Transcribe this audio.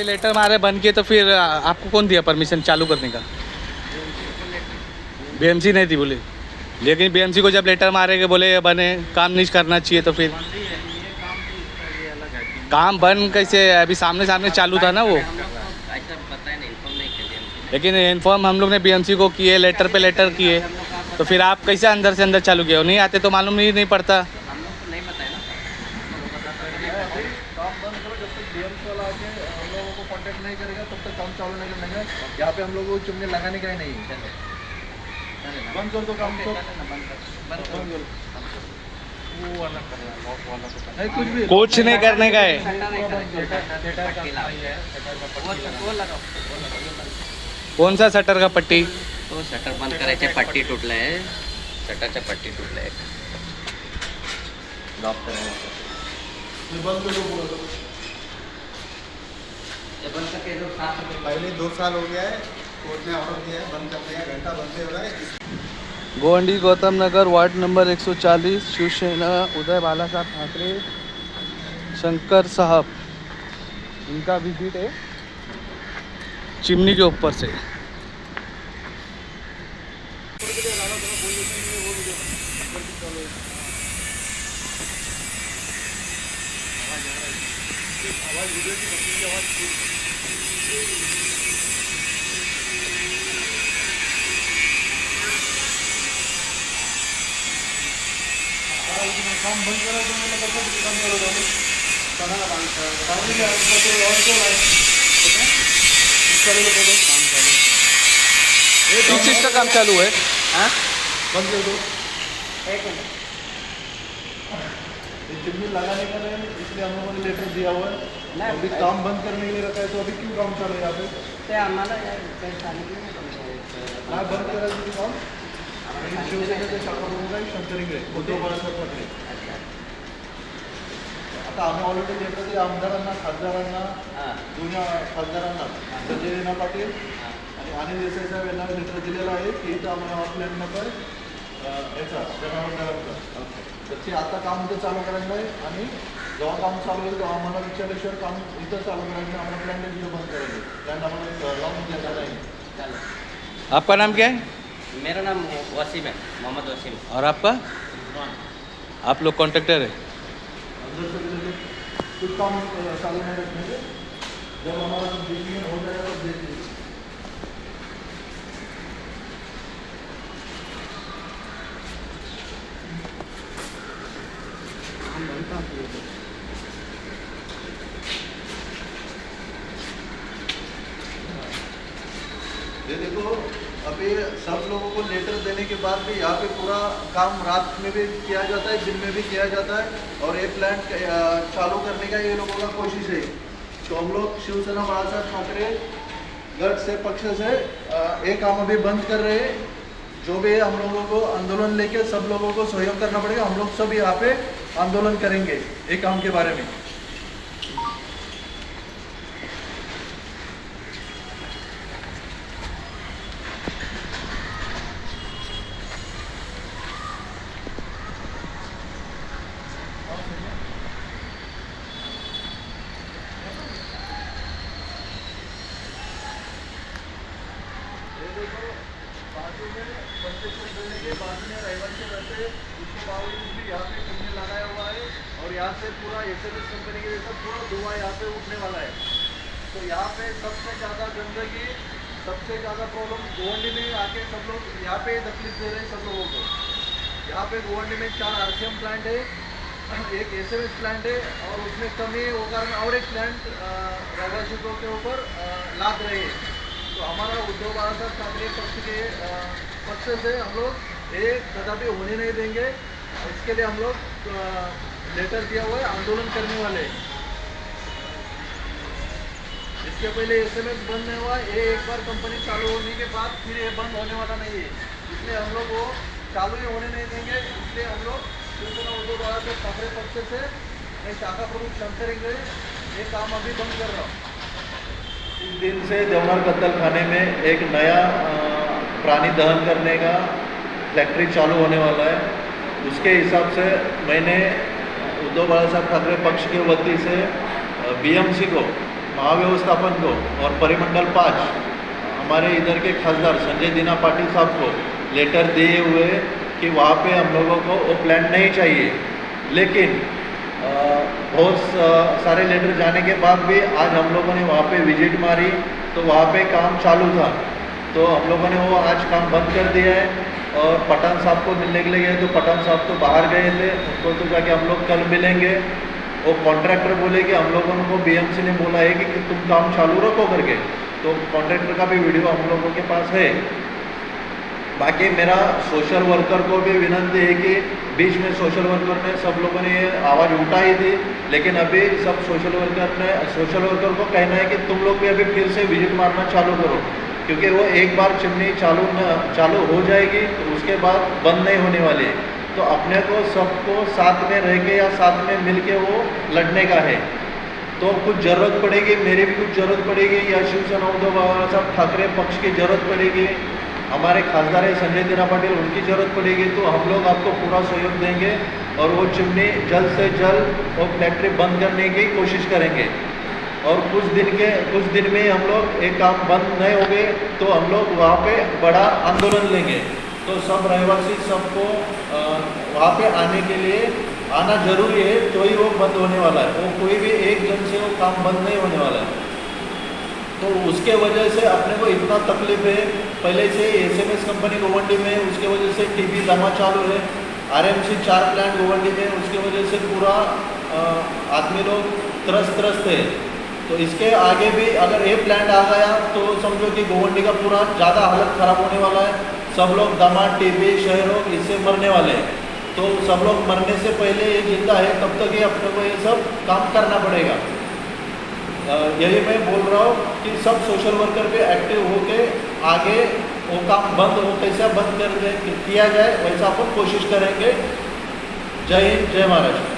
Letter मारे बंद किए तो फिर आपको कौन दिया परमिशन चालू करने का? बीएमसी नहीं थी बोले, लेकिन बीएमसी को जब लेटर मारेंगे बोले ये बने काम नहीं करना चाहिए तो फिर काम बंद कैसे? अभी सामने सामने चालू था ना वो। लेकिन इन्फॉर्म हम लोग ने बीएमसी को किए, लेटर पे लेटर किए, तो फिर आप कैसे अंदर से अंदर चालू किए? नहीं आते तो मालूम ही नहीं पड़ता। नहीं करेगा तब तक काम चालू नहीं करने का। यहाँ पे हम लोग को चुनने लगाने का ही नहीं। बंद कर दो काम को, बंद कर दो। वो वाला करना, लॉक वाला तो नहीं, कुछ भी कुछ नहीं करने का है। कौन सा शटर का पट्टी? तो शटर बंद करायचे, पट्टी तुटलाय, शटरच्या पट्टी तुटलाय, लॉक करायचं। बंद कर दो। पहले 2 साल हो गया है, कोर्ट ने ऑर्डर दिया है बंद कर दिया, घंटा बंद हो रहा है। गोवंडी गौतम नगर वार्ड नंबर 140 शिवसेना उदय बाला साहब ठाकरे शंकर साहब, इनका विजिट है चिमनी के ऊपर से। काम बंद करा तो मैंने कहा कि काम करो दोनों कनाला काम कर काम भी और तो लाइट चलो तो काम चालू किस चीज़ का काम चालू है? हाँ बंद कर दो। एक मिनट, ये चिमनी लगाने का नहीं, इसलिए हम लोगों ने लेटर दिया हुआ है। अभी काम बंद करने के लिए रखा है, तो अभी क्यों काम चालू है यहाँ पे? ते आम्हाला पैसा नाही काय बंद करायचं ते काम? शिवसेनेचे शाखा प्रमुख आहे शंकर इंगळे, उद्धव बाळासाहेब ठाकरे। आता आम्ही ऑलरेडी लेटर दिले आमदारांना, खासदारांना, जुन्या खासदारांना संजय रेना पाटील आणि अनिल देसाई साहेब यांना लेटर दिलेलं आहे की इथं आम्हाला ऑफलाईन नंबर याचा जनावरांचा तर ते आता काम इथं चालू करायचं आहे आणि जेव्हा काम चालू होईल तेव्हा आम्हाला विचारल्याशिवाय काम इथं चालू करायचं नाही, आम्हाला प्लॅन इथं बंद करायचं, प्लॅन आम्हाला लावून द्यायचा नाही। आपका नाम क्या है? मेरा नाम वसीम है, मोहम्मद वसीम। और आपका? आप लोग कॉन्ट्रैक्टर है? अंदर से भी कुछ काम चालू नहीं रखेंगे, जब हमारा देखिए हो जाएगा तो देख लीजिए। ये देखो अभी सब लोगों को लेटर देने के बाद भी यहाँ पे पूरा काम रात में भी किया जाता है, दिन में भी किया जाता है, और ये प्लांट चालू करने का ये लोगों का कोशिश है। तो हम लोग शिवसेना बाला साहब ठाकरे गढ़ से पक्ष से ये काम अभी बंद कर रहे हैं। जो भी हम लोगों को आंदोलन लेके सब लोगों को सहयोग करना पड़ेगा, हम लोग सब यहाँ पे आंदोलन करेंगे ये काम के बारे में। बाजू में कंस्ट्रक्शन बिल्डिंग के बाजू में रहवासी रहते हैं, उसके बावजूद भी यहाँ पे चिमनी लगाया हुआ है, और यहाँ से पूरा एसएमएस कंपनी के जैसा पूरा धुआं यहाँ पे उठने वाला है। तो यहाँ पे सबसे ज़्यादा गंदगी, सबसे ज़्यादा प्रॉब्लम गोवंडी में आके सब लोग यहाँ पे तकलीफ दे रहे हैं सब लोगों को। यहाँ पे गोवंडी में 4 आरसीएम प्लांट है, एक एसएमएस प्लांट है, और उसमें कमी वो कारण और एक प्लांट रहवासियों के ऊपर लाद रहे हैं। तो हमारा उद्धव बाला साहब ठाकरे पक्ष से हम लोग ये कदापि होने नहीं देंगे। इसके लिए हम लोग लेटर दिया हुआ है, आंदोलन करने वाले हैं। इसके पहले एसएमएस बंद नहीं हुआ, ये एक बार कंपनी चालू होने के बाद फिर ये बंद होने वाला नहीं है, इसलिए हम लोग वो चालू ही होने नहीं देंगे। इसलिए हम लोग शिवसेना उद्धव बाला साहब ठाकरे पक्ष से मैं शाखा प्रमुख शंकर इंगळे ये काम अभी बंद कर रहा हूँ। 3 दिन से देवनार कत्तल खाने में एक नया प्राणी दहन करने का फैक्ट्री चालू होने वाला है। उसके हिसाब से मैंने उद्धव बाला साहब ठाकरे पक्ष के वती से बीएमसी को महाव्यवस्थापन को और परिमंडल 5 हमारे इधर के खासदार संजय दीना पाटिल साहब को लेटर दिए हुए कि वहाँ पे हम लोगों को वो प्लान नहीं चाहिए। लेकिन बहुत सारे लेटर जाने के बाद भी आज हम लोगों ने वहाँ पे विजिट मारी तो वहाँ पे काम चालू था, तो हम लोगों ने वो आज काम बंद कर दिया है। और पठान साहब को मिलने के लिए गए तो पठान साहब तो बाहर गए थे, उनको तो जाके हम लोग कल मिलेंगे। वो कॉन्ट्रैक्टर बोले कि हम लोगों को बीएमसी ने बोला है कि तुम काम चालू रखो करके, तो कॉन्ट्रैक्टर का भी वीडियो हम लोगों के पास है। बाकी मेरा सोशल वर्कर को भी विनती है कि बीच में सोशल वर्कर ने सब लोगों ने ये आवाज़ उठाई थी, लेकिन अभी सब सोशल वर्कर को कहना है कि तुम लोग भी अभी फिर से विजिट मारना चालू करो, क्योंकि वो एक बार चिमनी चालू हो जाएगी तो उसके बाद बंद नहीं होने वाली है। तो अपने को सबको साथ में रह के या साथ में मिल के वो लड़ने का है। तो कुछ ज़रूरत पड़ेगी, मेरी भी कुछ ज़रूरत पड़ेगी, या शिवसेना उद्धव बाळासाहेब ठाकरे पक्ष की ज़रूरत पड़ेगी, हमारे खासदार है संजय दीना पाटिल उनकी ज़रूरत पड़ेगी, तो हम लोग आपको पूरा सहयोग देंगे और वो चिमनी जल्द से जल्द वो फैक्ट्री बंद करने की कोशिश करेंगे। और कुछ दिन में हम लोग एक काम बंद नहीं हो गए तो हम लोग वहाँ पे बड़ा आंदोलन लेंगे। तो सब रहवासी सबको वहाँ पे आने के लिए आना जरूरी है, तो ही वो बंद होने वाला है। वो कोई भी एक जन से वो काम बंद नहीं होने वाला है। तो उसके वजह से अपने को इतना तकलीफ है, पहले से SMS कंपनी गोवंडी में, उसके वजह से TB जमा चालू है, RMC 4 प्लांट गोवंडी में, उसके वजह से पूरा आदमी लोग त्रस्त है। तो इसके आगे भी अगर ये प्लांट आ गया तो समझो कि गोवंडी का पूरा ज़्यादा हालत ख़राब होने वाला है। सब लोग दमा, TB, क्षय रोग इससे मरने वाले हैं। तो सब लोग मरने से पहले ये जिंदा है, तब तक ये अपने को ये सब काम करना पड़ेगा। यही मैं बोल रहा हूँ कि सब सोशल वर्कर पे एक्टिव होके आगे वो काम बंद हो कैसा बंद किया जाए वैसा अपन कोशिश करेंगे। जय हिंद, जय महाराष्ट्र।